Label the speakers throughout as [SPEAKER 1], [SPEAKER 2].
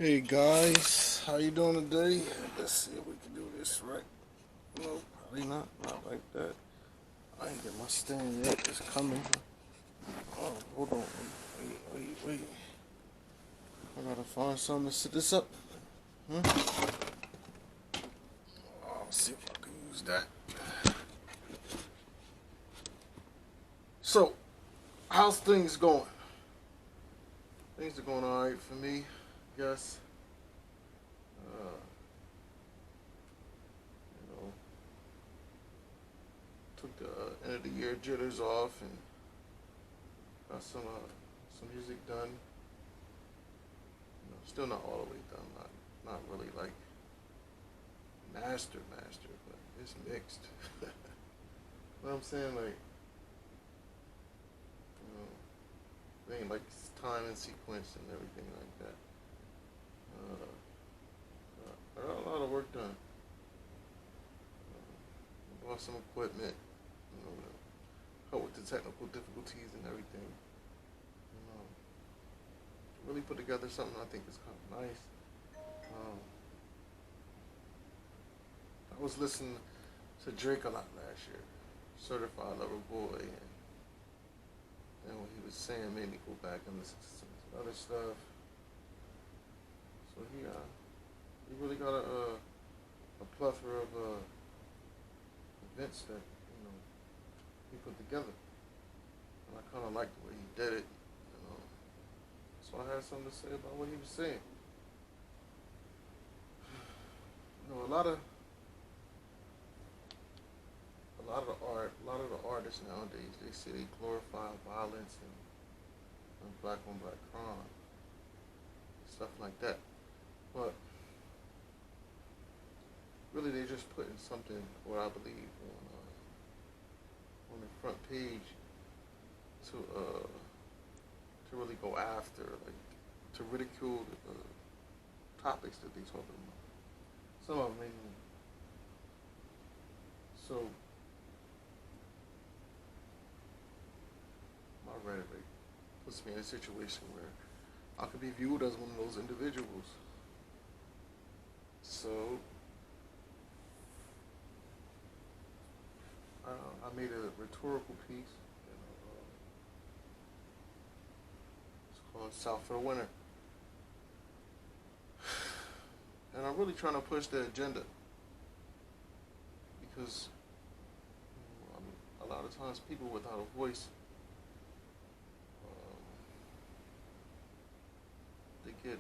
[SPEAKER 1] Hey guys, how you doing today? Let's see if we can do this right. No, probably not like that. I ain't get my stand yet. It's coming. Oh, hold on. Wait. I gotta find something to sit this up. Oh, let's see if I can use that. So, how's things going? Things are going alright for me, I guess. Uh, you know, took the end of the year jitters off and got some music done. Still not all the way done. Not really like master, but it's mixed. You know what I'm saying? Like, they ain't like time and sequence and everything like that. I got a lot of work done. Bought some equipment, to help with the technical difficulties and everything. Really put together something I think is kind of nice. Um, I was listening to Drake a lot last year, Certified Lover Boy, and what he was saying made me go back and listen to some other stuff. So he really got a plethora of events that he put together, and I kind of liked the way he did it. So I had something to say about what he was saying. A lot of the artists nowadays, they say they glorify violence and black on black crime, stuff like that. But really, they're just putting something, what I believe, on the front page to really go after, like to ridicule the topics that they talking about. Some of them, so my rhetoric puts me in a situation where I could be viewed as one of those individuals. So I made a rhetorical piece. It's called South for the Winter. And I'm really trying to push the agenda because a lot of times people without a voice, they get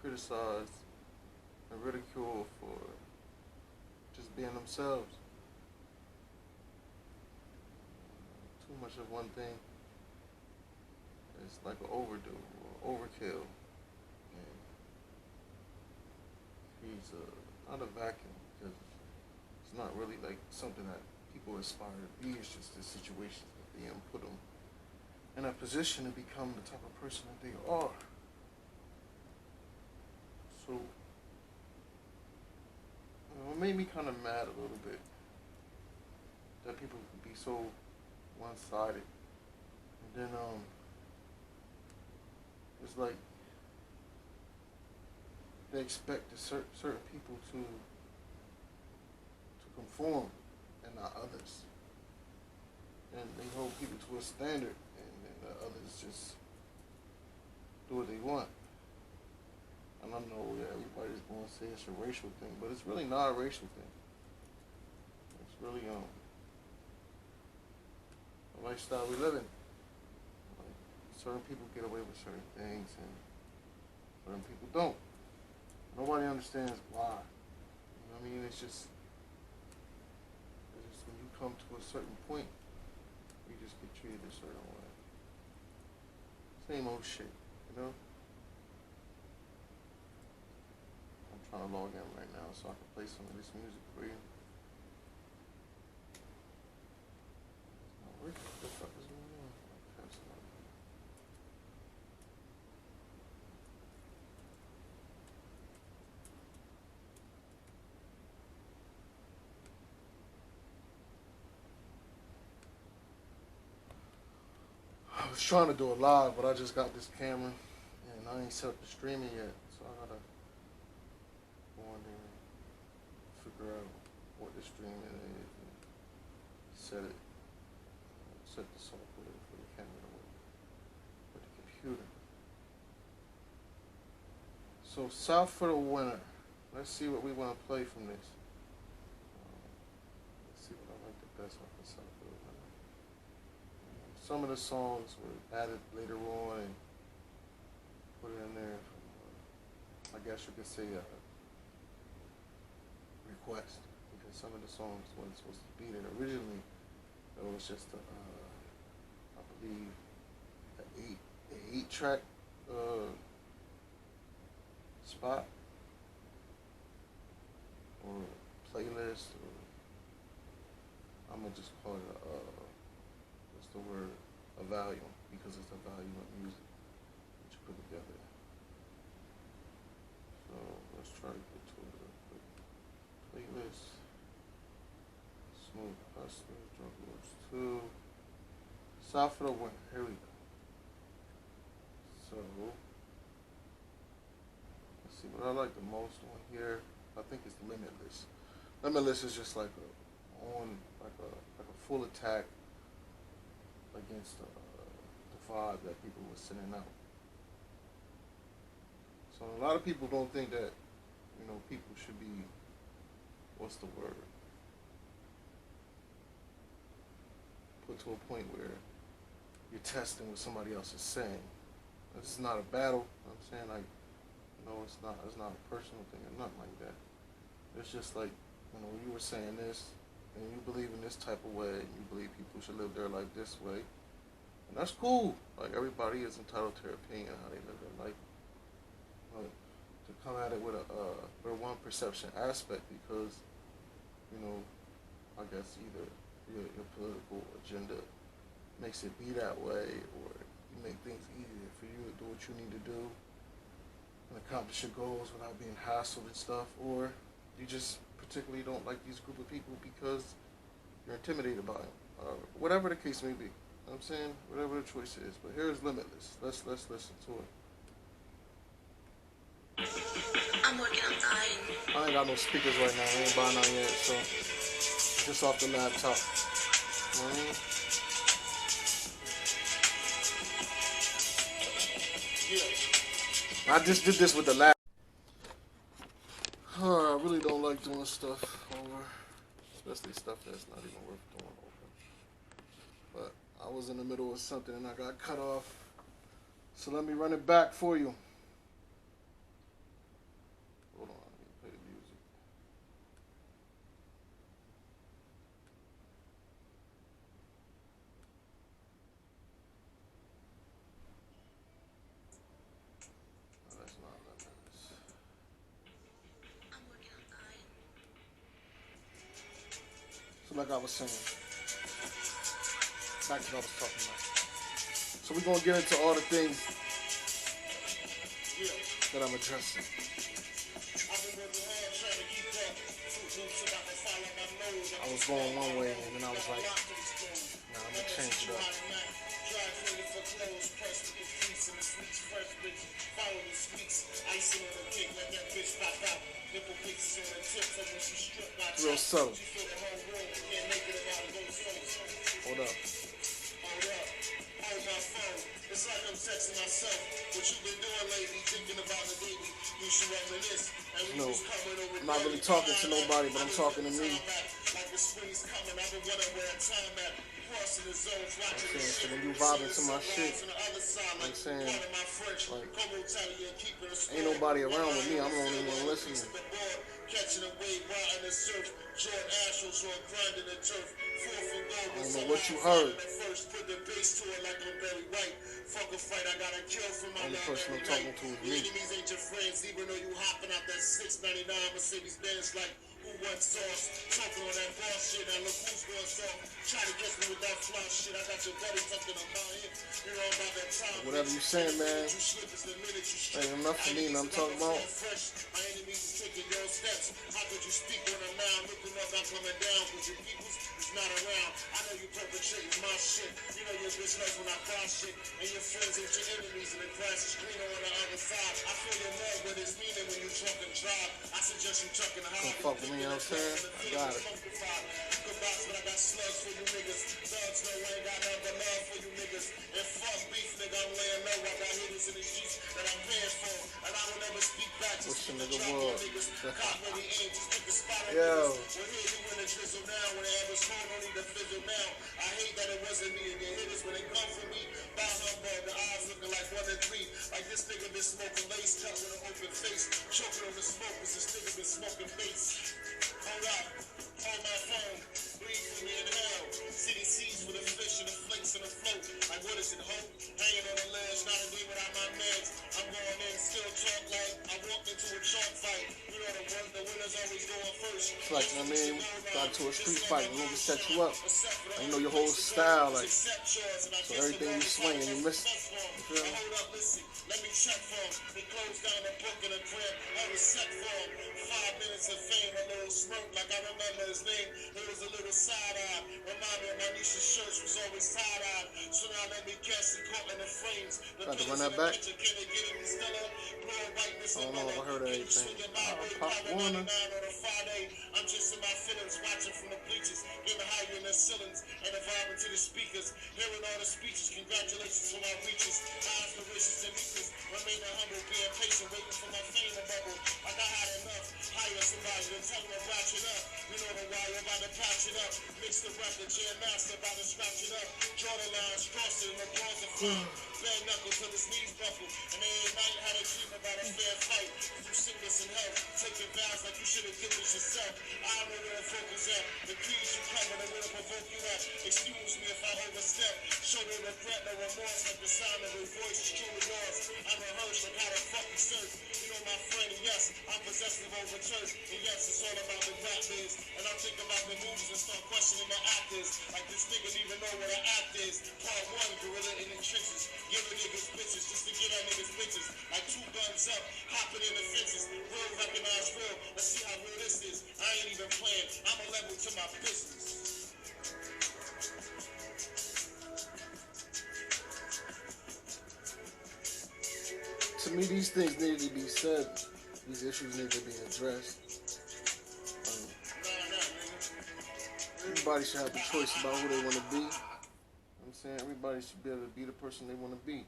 [SPEAKER 1] criticized and ridiculed for just being themselves. Too much of one thing is like an overdo or overkill. And he's not a vacuum because it's not really like something that people aspire to be. It's just the situations that they put them in a position to become the type of person that they are. So it made me kind of mad a little bit that people can be so one-sided. And then it's like they expect certain people to conform and not others, and they hold people to a standard, and then the others just do what they want. And I know everybody's going to say it's a racial thing, but it's really not a racial thing. It's really the lifestyle we live in. Like, certain people get away with certain things, and certain people don't. Nobody understands why. You know what I mean? It's just when you come to a certain point, you just get treated a certain way. Same old shit, you know? I'm trying to log in right now so I can play some of this music for you. What the fuck is going on? I was trying to do it live, but I just got this camera and I ain't set up the streaming yet, so I go on there and figure out what the streaming is and set it, set the software for the camera with the computer. So South for the winner. Let's see what we want to play from this. Let's see what I like the best off of South for the winner. Some of the songs were added later on and put it in there from, I guess you could say a request, because some of the songs weren't supposed to be there originally. It was just I believe, an eight track spot or playlist, or I'm gonna just call it what's the word, a volume, because it's a volume of music that you put together. So let's try to get to it real quick. Playlist, Smooth Hustler, Drug Lords 2, South for the Winter. Here we go. So let's see what I like the most on here. I think it's Limitless. Limitless is just like a full attack against the vibe that people were sending out. So a lot of people don't think that, people should be, what's the word, put to a point where you're testing what somebody else is saying. This is not a battle. I'm saying, like, it's not a personal thing or nothing like that. It's just like, you were saying this, and you believe in this type of way, and you believe people should live their life this way, and that's cool. Like, everybody is entitled to their opinion how they live their life. But to come at it with a one perception aspect, because, I guess either your political agenda makes it be that way, or you make things easier for you to do what you need to do and accomplish your goals without being hassled and stuff, or you just particularly don't like these group of people because you're intimidated by them. Whatever the case may be. You know what I'm saying? Whatever the choice is. But here's Limitless. Let's listen to it.
[SPEAKER 2] I'm working on dying.
[SPEAKER 1] I ain't got no speakers right now. I ain't buying none yet, so just off the laptop. You know what I mean? I just did this with the lap. I really don't like doing stuff over, especially stuff that's not even worth doing over. But I was in the middle of something and I got cut off. So let me run it back for you. Hold on, let me play the music. So like I was saying, back to what I was talking about. So we're going to get into all the things that I'm addressing. I was going one way and then I was like, nah, I'm going to change it up. Real subtle. Hold up. It's like I'm texting myself. What you been doing lately? Thinking about the baby. You should reminisce. I'm not really talking to nobody, but I'm talking to me. Like the spring's coming, I've been wondering where time at. Crossing the zones, watching the shit. When you vibing to my shit, I'm saying, like, ain't nobody around with me. I'm the only one listening. Catching a wave, riding the surf. Jordan Astros on grinding the turf. I don't know what you heard. Only person I'm talking to is me. Enemies ain't your friends, even though you hopping out that 699 Mercedes Benz like who wants sauce? Talking on that boss shit, now look who's going soft. Try to catch me with that fly shit. I got your buddy tucking on my hip. You know about that time. Whatever you saying, man, ain't enough for me, and I'm talking about. My enemies is taking your steps. How could you speak when I'm now looking up, I'm coming down? Cause your people's is not around. I know you perpetrating my shit. You know your bitch loves when I buy shit. And your friends ain't your enemies. the grass is greener on the other side. I feel your love, but it's meaning when you drunk and drive. I suggest you trucking hard. Come fuck with me, you know what I'm saying? I got it. You can box, but I got slugs for you niggas. Thugs know I ain't got nothing but love for you niggas. And fuck beef, nigga, I'm laying low. I got hitters in the streets that I'm paying for. And I will never speak back. What's the nigga world? Yo. We're here, you in the drizzle now. When it ever cold, don't need to fizzle now. I hate that it wasn't me and your hitters when they come for me. By humbug, the eyes looking like 1 and 3. Like this nigga been smoking lace, cut with an open face. Choking on the smoke, cause this nigga been smoking bass. Hold up, hold my phone. Breathe for me in hell. City seas for the fish and the flakes and the float. Like what is it, hope? Hanging on the ledge, not a day without my meds. I'm going in, still talk like I walked into a chalk fight. You know the winners always going first. It's like, you know what I mean? Got to a street fight, we're gonna set you up. And you know your whole style, like, so everything you swing and you miss. You feel me? Hold up, listen. Let me check for him. He closed down the book in a crib. I was set for him. 5 minutes of fame, a little smirk like I remember his name. It was a little side-eye. Remind me of my niece's shirts was always tie-eyed. So now let me guess, he caught in the frames. Got to run that back. I don't know if I heard anything. Pop Warner. I'm just in my feelings, watching from the bleachers, getting higher in the ceilings, and vibing to the speakers, hearing all the speeches. Congratulations for my reaches. Eyes for riches and meekness. Remaining humble, being patient, waiting for my fame to bubble. Like I had enough. Hire somebody to tell me to watch it up. You know the wire, about to patch it up. Mix the record, jam master, about to scratch it up. Draw the lines, cross it, and the balls are fine. Bare knuckles till his knees buckle. And every night had a dream about a fair fight. You sickness and health, taking vows like you should have given yourself. I don't know where the focus at. The keys you cover, they will provoke you at. Excuse me if I overstep. Show no regret, no remorse, like the sound of your voice is truly yours. I rehearse like how the fuck you serve. You know my friend, and yes, I'm possessive over church. And yes, it's all about the rap is. And I think about the movies and start questioning the actors. Like this nigga didn't even know what an act is. Part 1, gorilla in the trenches. Giving niggas bitches just to get at niggas bitches. Like 2 guns up, hopping in the fences. Real recognize real. Let's see how real this is. I ain't even playing. I'm a level to my business. To me, these things need to be said. These issues need to be addressed. Everybody should have the choice about who they want to be. You know what I'm saying? Everybody should be able to be the person they want to be.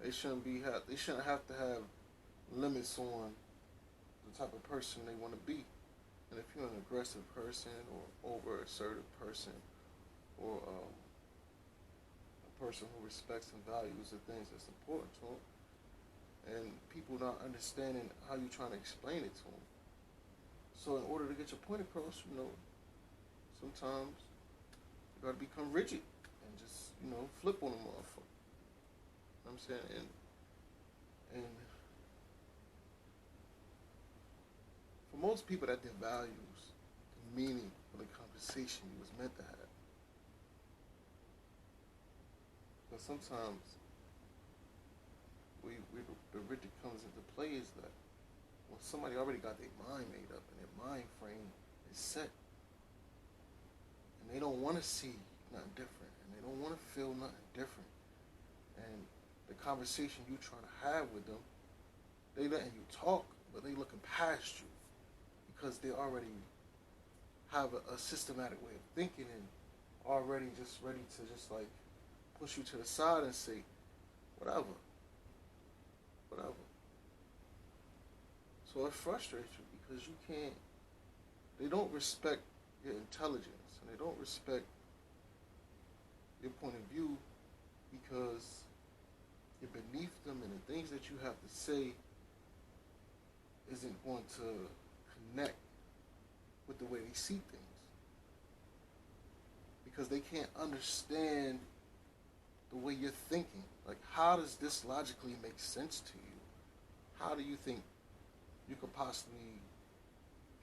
[SPEAKER 1] They shouldn't have to have limits on the type of person they want to be. And if you're an aggressive person or over assertive person or a person who respects and values the things that's important to them, and people not understanding how you're trying to explain it to them. So in order to get your point across, you know, sometimes you gotta become rigid and just, you know, flip on a motherfucker. You know what I'm saying? And for most people that devalues the meaning of the conversation you was meant to have. But sometimes the rigid comes into play is that when somebody already got their mind made up and their mind frame is set, and they don't want to see nothing different, and they don't want to feel nothing different, and the conversation you trying to have with them, they letting you talk, but they looking past you because they already have a systematic way of thinking and already just ready to just like push you to the side and say whatever. So it frustrates you because you can't, they don't respect your intelligence and they don't respect your point of view because you're beneath them and the things that you have to say isn't going to connect with the way they see things because they can't understand the way you're thinking. Like, how does this logically make sense to you? How do you think you could possibly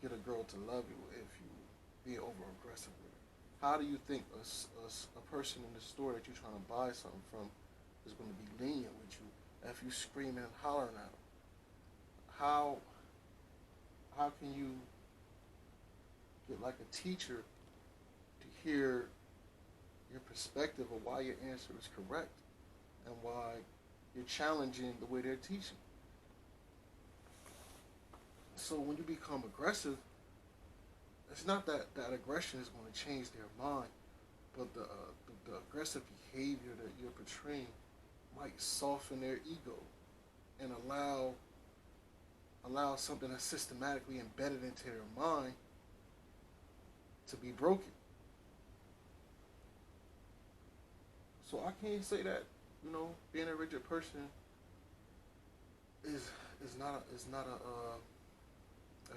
[SPEAKER 1] get a girl to love you if you be over-aggressive with her? How do you think a person in the store that you're trying to buy something from is going to be lenient with you if you screaming and hollering at them? How can you get like a teacher to hear your perspective of why your answer is correct and why You're challenging the way they're teaching. So when you become aggressive, it's not that that aggression is going to change their mind, but the aggressive behavior that you're portraying might soften their ego and allow something that's systematically embedded into their mind to be broken. So I can't say that being a rigid person is is not a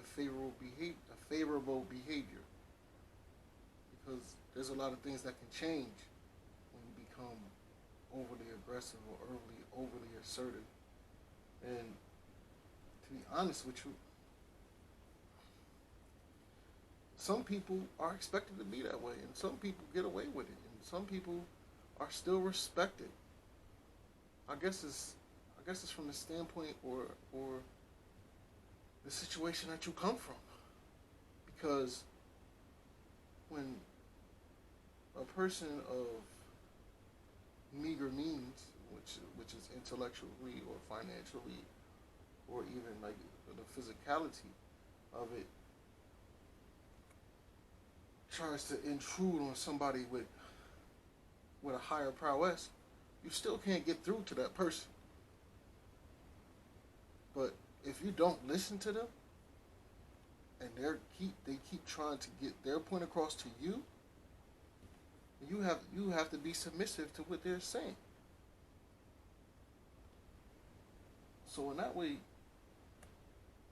[SPEAKER 1] favorable behavior, because there's a lot of things that can change when you become overly aggressive or overly assertive. And to be honest with you, some people are expected to be that way, and some people get away with it, and some people are still respected. I guess it's from the standpoint or the situation that you come from, because when a person of meager means, which is intellectually or financially or even like the physicality of it, tries to intrude on somebody with a higher prowess, you still can't get through to that person. But if you don't listen to them and they keep trying to get their point across to you, you have to be submissive to what they're saying. So in that way,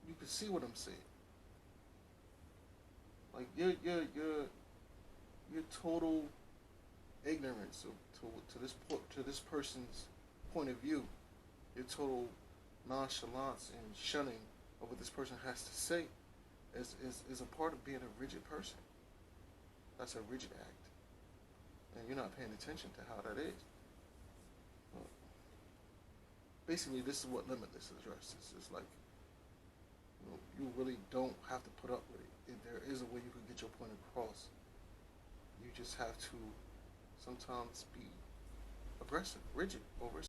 [SPEAKER 1] you can see what I'm saying. Like your total ignorance to this person's point of view, your total nonchalance and shunning of what this person has to say is a part of being a rigid person. That's a rigid act, and you're not paying attention to how that is. Well, basically, this is what limitless addresses. It's like you really don't have to put up with it. There is a way you can get your point across. You just have to sometimes be aggressive, rigid over